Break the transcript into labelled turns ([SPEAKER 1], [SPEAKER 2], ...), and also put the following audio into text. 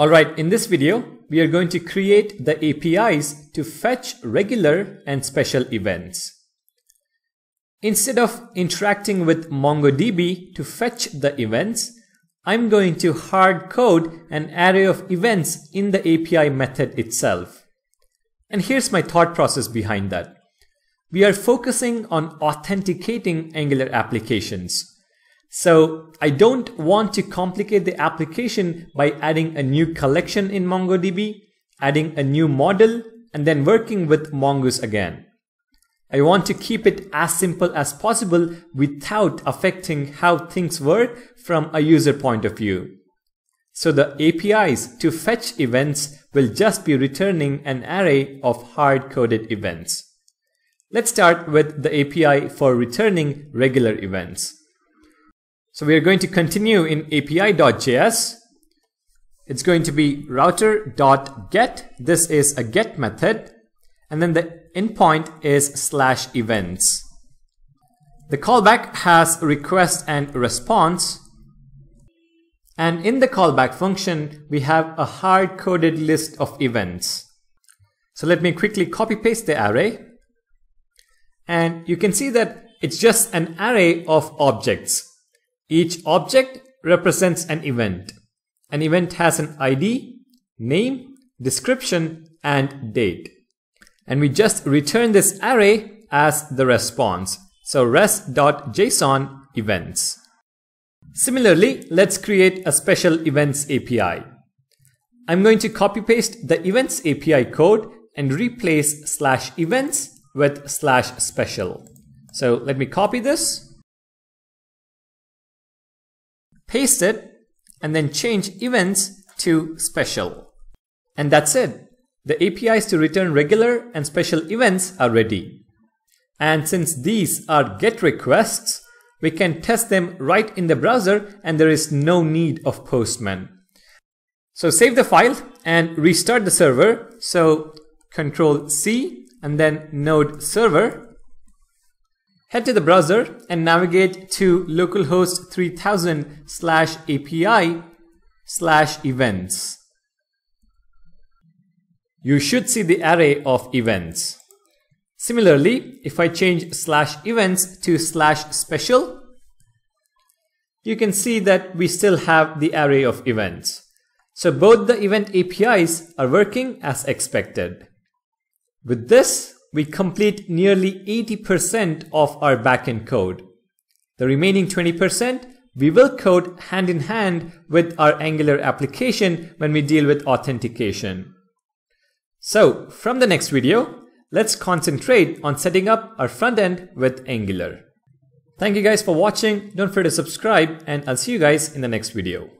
[SPEAKER 1] Alright, in this video, we are going to create the APIs to fetch regular and special events. Instead of interacting with MongoDB to fetch the events, I'm going to hard code an array of events in the API method itself. And here's my thought process behind that. We are focusing on authenticating Angular applications. So I don't want to complicate the application by adding a new collection in MongoDB, adding a new model, and then working with Mongoose again. I want to keep it as simple as possible without affecting how things work from a user point of view. So the APIs to fetch events will just be returning an array of hard-coded events. Let's start with the API for returning regular events. So we are going to continue in api.js. It's going to be router.get. This is a get method. And then the endpoint is /events. The callback has request and response. And in the callback function, we have a hard-coded list of events. So let me quickly copy paste the array. And you can see that it's just an array of objects. Each object represents an event. An event has an ID, name, description, and date. And we just return this array as the response. So res.json events. Similarly, let's create a special events API. I'm going to copy paste the events API code and replace /events with /special. So let me copy this, paste it, and then change events to special. And that's it. The APIs to return regular and special events are ready. And since these are GET requests, we can test them right in the browser and there is no need of Postman. So save the file and restart the server. So Control-C and then node server. Head to the browser and navigate to localhost 3000/API/events. You should see the array of events. Similarly, if I change /events to /special, you can see that we still have the array of events. So both the event APIs are working as expected. With this, we complete nearly 80% of our backend code. The remaining 20% we will code hand in hand with our Angular application when we deal with authentication. So from the next video, let's concentrate on setting up our front end with Angular. Thank you guys for watching. Don't forget to subscribe and I'll see you guys in the next video.